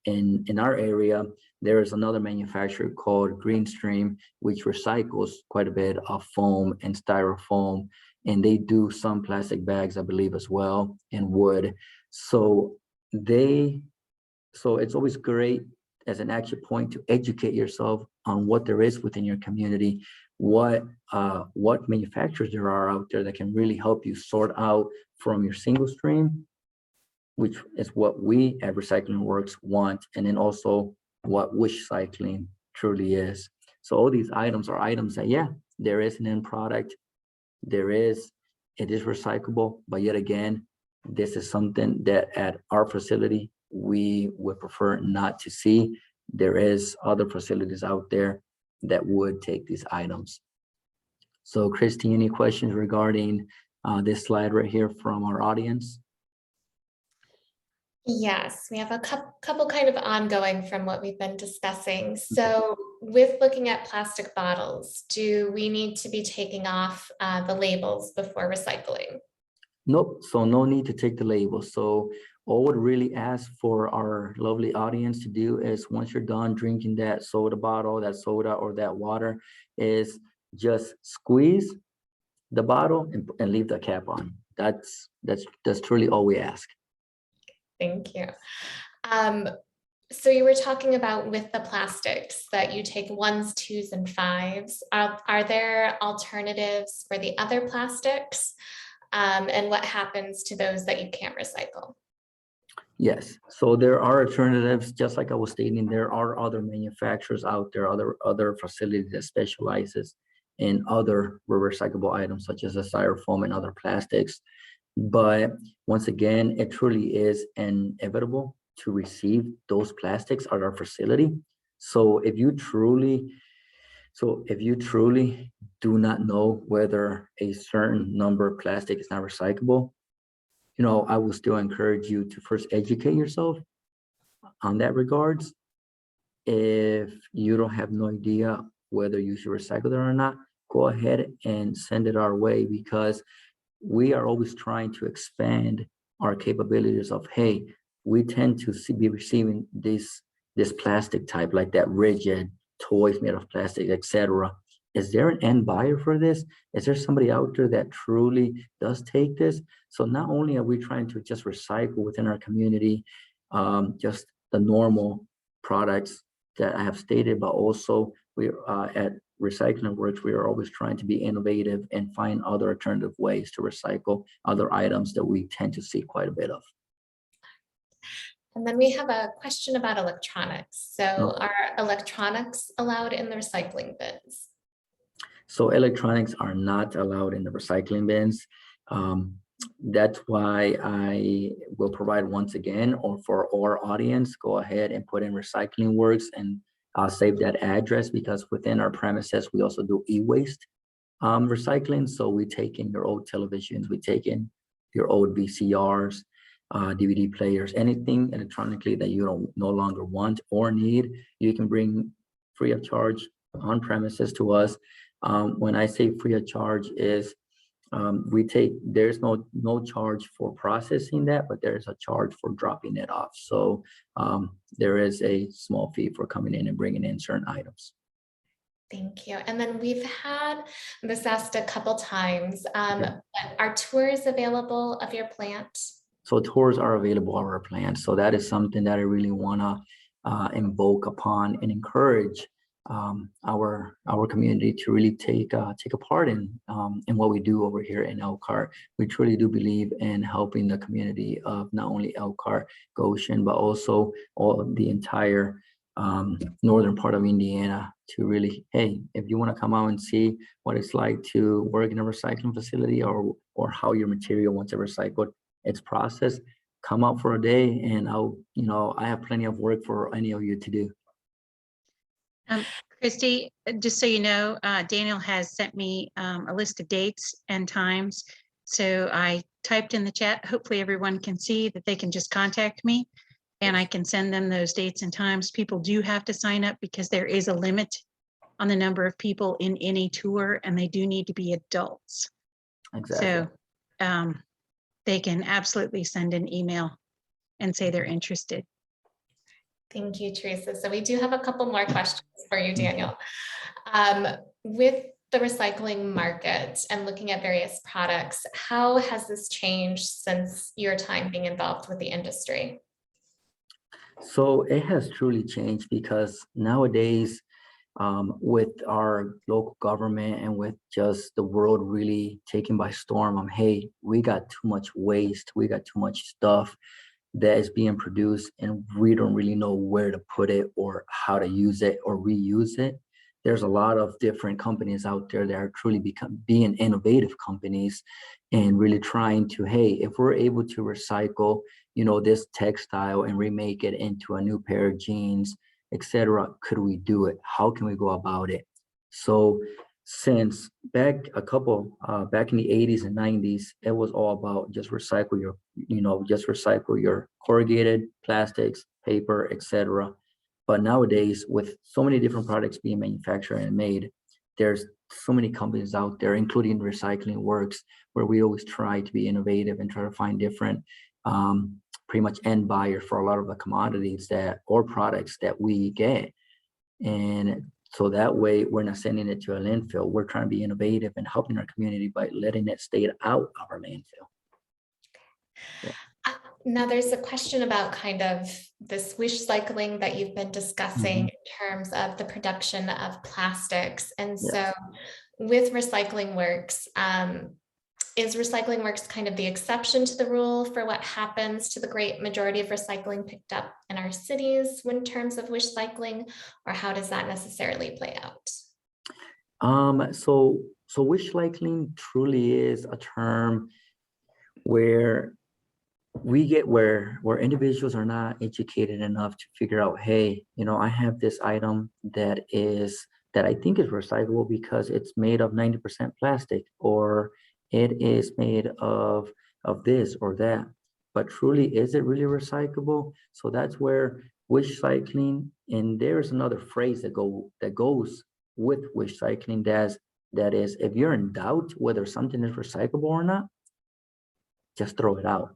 S3: in our area, there is another manufacturer called Greenstream, which recycles quite a bit of foam and styrofoam, and they do some plastic bags, I believe, as well, and wood. So it's always great as an action point to educate yourself on what there is within your community, what manufacturers there are out there that can really help you sort out from your single stream, which is what we at Recycling Works want, and then also what wish cycling truly is. So all these items are items that, yeah, there is an end product, it is recyclable, but yet again, this is something that at our facility, we would prefer not to see. There is other facilities out there that would take these items. So Christy, any questions regarding this slide right here from our audience?
S1: Yes, we have a couple kind of ongoing from what we've been discussing. So with looking at plastic bottles, do we need to be taking off the labels before recycling?
S3: Nope, so no need to take the label. So all would really ask for our lovely audience to do is once you're done drinking that soda bottle, that soda or that water, is just squeeze the bottle and leave the cap on. That's truly all we ask.
S1: Thank you. So you were talking about with the plastics that you take 1s, 2s, and 5s. Are there alternatives for the other plastics? And what happens to those that you can't recycle?
S3: Yes, so there are alternatives. Just like I was stating, there are other manufacturers out there, other facilities that specializes in other recyclable items such as the styrofoam and other plastics. But once again, it truly is inevitable to receive those plastics at our facility. So if you truly do not know whether a certain number of plastic is not recyclable, I will still encourage you to first educate yourself on that regards. If you don't have no idea whether you should recycle it or not, go ahead and send it our way, because we are always trying to expand our capabilities of, hey, we tend to be receiving this plastic type, like that rigid toys made of plastic, etc. Is there an end buyer for this? Is there somebody out there that truly does take this? So not only are we trying to just recycle within our community, just the normal products that I have stated, but also we at Recycling Works, we are always trying to be innovative and find other alternative ways to recycle other items that we tend to see quite a bit of.
S1: And then we have a question about electronics. So
S3: Oh.
S1: are electronics allowed in the recycling bins?
S3: So electronics are not allowed in the recycling bins. That's why I will provide once again, or for our audience, go ahead and put in Recycling Works and save that address, because within our premises, we also do e-waste recycling. So we take in your old televisions, we take in your old VCRs, DVD players, anything electronically that you don't no longer want or need, you can bring free of charge on premises to us. When I say free of charge is there's no charge for processing that, but there's a charge for dropping it off. So there is a small fee for coming in and bringing in certain items.
S1: Thank you. And then we've had this asked a couple times.
S3: Okay.
S1: Are tours available of your plant?
S3: So tours are available on our plant. So that is something that I really want to invoke upon and encourage our community to really take a part in what we do over here in Elkhart. We truly do believe in helping the community of not only Elkhart, Goshen, but also all the entire northern part of Indiana to really, hey, if you want to come out and see what it's like to work in a recycling facility, or how your material, once it's recycled, it's processed, come out for a day, and I have plenty of work for any of you to do.
S2: Christy, just so you know, Daniel has sent me a list of dates and times. So I typed in the chat. Hopefully everyone can see that they can just contact me and I can send them those dates and times. People do have to sign up because there is a limit on the number of people in any tour, and they do need to be adults.
S3: Exactly.
S2: So they can absolutely send an email and say they're interested.
S1: Thank you, Teresa. So we do have a couple more questions for you, Daniel. With the recycling market and looking at various products, how has this changed since your time being involved with the industry?
S3: So it has truly changed, because nowadays, with our local government and with just the world really taken by storm, hey, we got too much waste, we got too much stuff that is being produced, and we don't really know where to put it or how to use it or reuse it. There's a lot of different companies out there that are truly being innovative companies and really trying to, hey, if we're able to recycle, this textile and remake it into a new pair of jeans, etc., could we do it? How can we go about it? So since back in the 80s and 90s, it was all about just recycle your corrugated plastics, paper, etc. But nowadays, with so many different products being manufactured and made, there's so many companies out there, including Recycling Works, where we always try to be innovative and try to find different pretty much end buyers for a lot of the commodities or products that we get. And so that way we're not sending it to a landfill. We're trying to be innovative and helping our community by letting it stay out of our landfill. Yeah.
S1: Now there's a question about kind of this wish cycling that you've been discussing in terms of the production of plastics. And so with Recycling Works, is Recycling Works kind of the exception to the rule for what happens to the great majority of recycling picked up in our cities in terms of wish cycling, or how does that necessarily play out?
S3: So wish cycling truly is a term where individuals are not educated enough to figure out, hey, I have this item that I think is recyclable because it's made of 90% plastic, or it is made of this or that, but truly, is it really recyclable? So that's where wish cycling, and there's another phrase that goes with wish cycling, that is, if you're in doubt whether something is recyclable or not, just throw it out.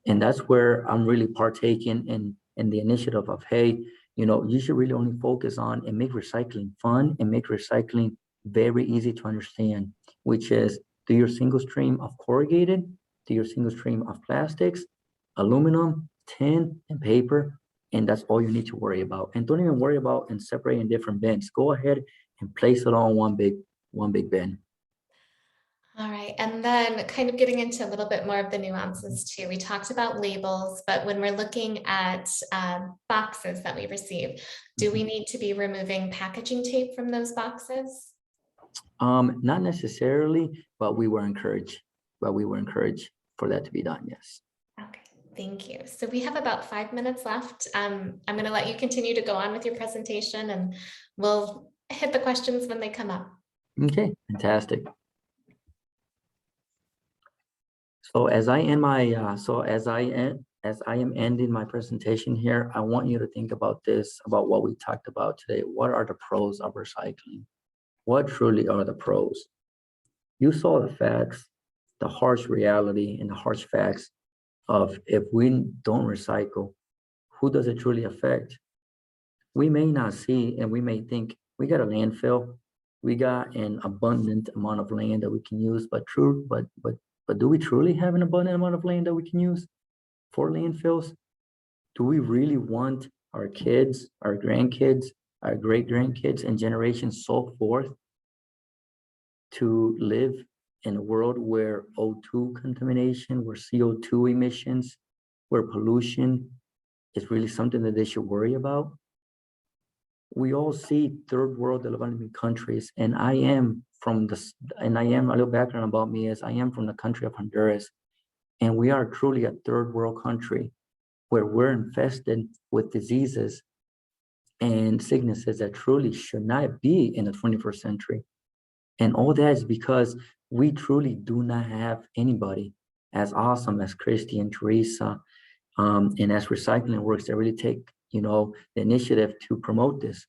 S3: And that's where I'm really partaking in the initiative of, hey, you should really only focus on and make recycling fun and make recycling very easy to understand, which is, do your single stream of corrugated, do your single stream of plastics, aluminum, tin, and paper, and that's all you need to worry about. And don't even worry about and separating different bins. Go ahead and place it all in one big bin.
S1: All right, and then kind of getting into a little bit more of the nuances too. We talked about labels, but when we're looking at boxes that we receive, do we need to be removing packaging tape from those boxes?
S3: Not necessarily, but we were encouraged. For that to be done. Yes.
S1: Okay, thank you. So we have about 5 minutes left. I'm going to let you continue to go on with your presentation, and we'll hit the questions when they come up.
S3: Okay. Fantastic. So as I end my, as I am ending my presentation here, I want you to think about this, about what we talked about today. What are the pros of recycling? What truly are the pros? You saw the facts, the harsh reality and the harsh facts of if we don't recycle, who does it truly affect? We may not see, and we may think we got a landfill, we got an abundant amount of land that we can use, but do we truly have an abundant amount of land that we can use for landfills? Do we really want our kids, our grandkids, our great-grandkids, and generations so forth to live in a world where O2 contamination, where CO2 emissions, where pollution is really something that they should worry about? We all see third world developing countries, and I am a little background about me is I am from the country of Honduras, and we are truly a third world country where we're infested with diseases and sicknesses that truly should not be in the 21st century. And all that is because we truly do not have anybody as awesome as Christy and Teresa, and as Recycling Works that really take, the initiative to promote this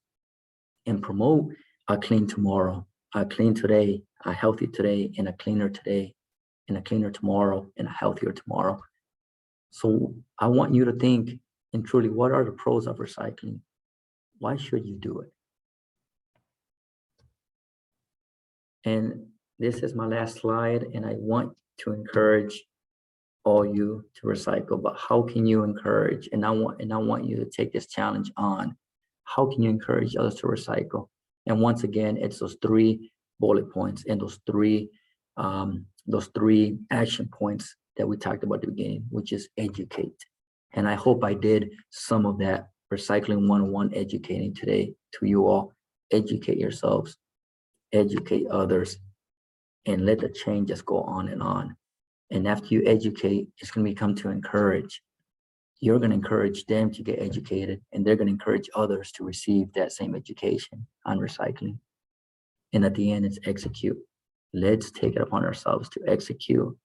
S3: and promote a clean tomorrow, a clean today, a healthy today, and a cleaner today, and a cleaner tomorrow, and a healthier tomorrow. So I want you to think, and truly, what are the pros of recycling? Why should you do it? And this is my last slide, and I want to encourage all you to recycle. But how can you encourage? And I want you to take this challenge on. How can you encourage others to recycle? And once again, it's those 3 bullet points and those three action points that we talked about at the beginning, which is educate. And I hope I did some of that Recycling 101 educating today to you all. Educate yourselves, educate others, and let the change just go on and on. And after you educate, it's going to become to encourage. You're going to encourage them to get educated, and they're going to encourage others to receive that same education on recycling. And at the end, it's execute. Let's take it upon ourselves to execute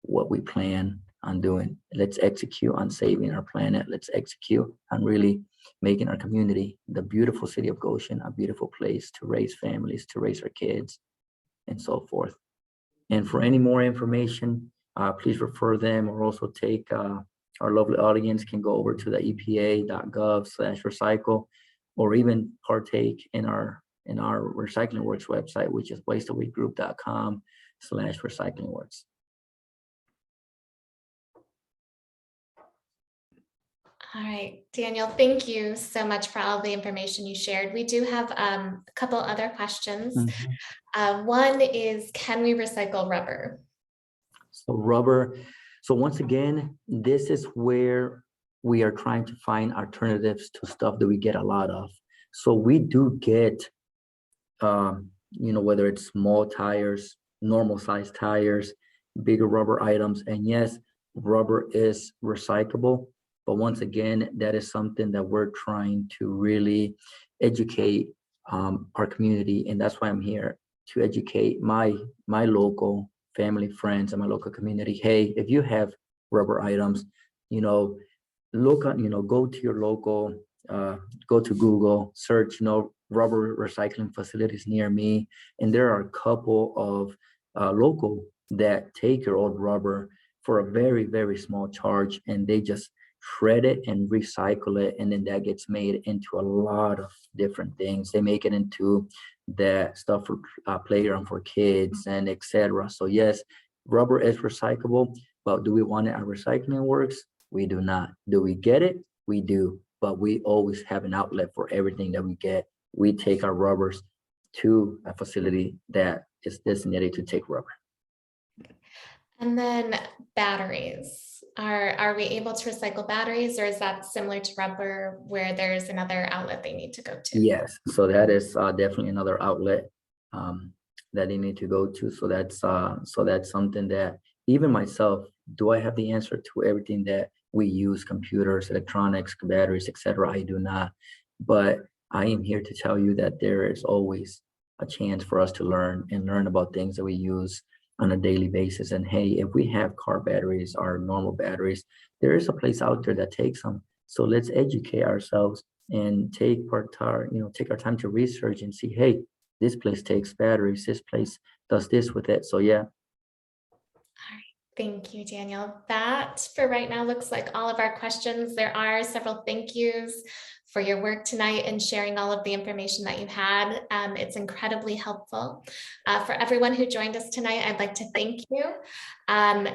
S3: what we plan on doing. Let's execute on saving our planet. Let's execute on really making our community, the beautiful city of Goshen, a beautiful place to raise families, to raise our kids, and so forth. And for any more information, please refer them, or also take our lovely audience can go over to the epa.gov/recycle, or even partake in our Recycling Works website, which is wasteawaygroup.com/recyclingworks.
S1: All right, Daniel, thank you so much for all the information you shared. We do have a couple other questions. One is, can we recycle rubber?
S3: So rubber. So once again, this is where we are trying to find alternatives to stuff that we get a lot of. So we do get, whether it's small tires, normal size tires, bigger rubber items. And yes, rubber is recyclable. But once again, that is something that we're trying to really educate our community. And that's why I'm here, to educate my local family, friends, and my local community. Hey, if you have rubber items, look on, go to your local, go to Google, search, rubber recycling facilities near me. And there are a couple of local that take your old rubber for a very, very small charge, and they just shred it and recycle it, and then that gets made into a lot of different things. They make it into that stuff for playground for kids and etc. So yes, rubber is recyclable, but do we want it at Recycling Works? We do not. Do we get it? We do, but we always have an outlet for everything that we get. We take our rubbers to a facility that is designated to take rubber.
S1: And then batteries. Are we able to recycle batteries, or is that similar to rubber where there's another outlet they need to go to?
S3: Yes, so that is definitely another outlet that they need to go to. So that's something that even myself, do I have the answer to everything that we use, computers, electronics, batteries, etc.? I do not. But I am here to tell you that there is always a chance for us to learn about things that we use on a daily basis. And hey, if we have car batteries or normal batteries, there is a place out there that takes them. So let's educate ourselves and take our time to research and see, hey, this place takes batteries, this place does this with it. So yeah.
S1: Thank you, Daniel. That for right now looks like all of our questions. There are several thank yous for your work tonight and sharing all of the information that you had. It's incredibly helpful. For everyone who joined us tonight, I'd like to thank you.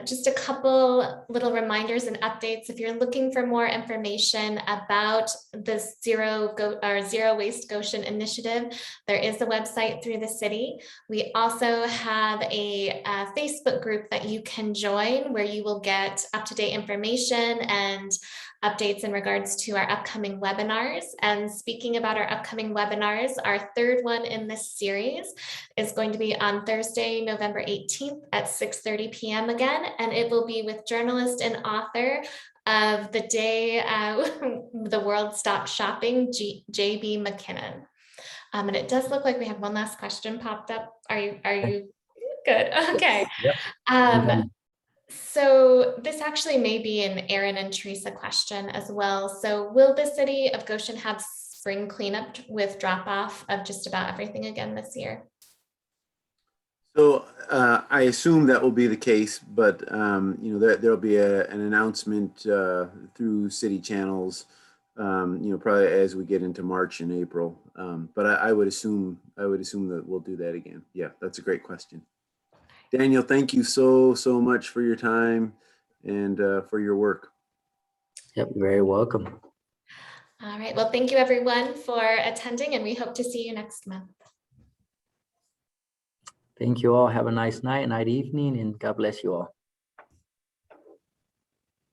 S1: Just a couple little reminders and updates. If you're looking for more information about the Zero Waste Goshen initiative, there is a website through the city. We also have a Facebook group that you can join where you will get up-to-date information and updates in regards to our upcoming webinars. And speaking about our upcoming webinars, our third one in this series is going to be on Thursday, November 18th at 6:30 p.m. again, and it will be with journalist and author of The Day the World Stopped Shopping, J.B. McKinnon. And it does look like we have one last question popped up. Are you good? Okay.
S3: Yep.
S1: So this actually may be an Aaron and Teresa question as well. So will the city of Goshen have spring cleanup with drop off of just about everything again this year?
S4: So I assume that will be the case, but there'll be an announcement through city channels, probably as we get into March and April. But I would assume that we'll do that again. Yeah, that's a great question. Daniel, thank you so much for your time and for your work.
S3: Yep, you're very welcome.
S1: All right. Well, thank you everyone for attending, and we hope to see you next month.
S3: Thank you all. Have a nice night, evening, and God bless you all.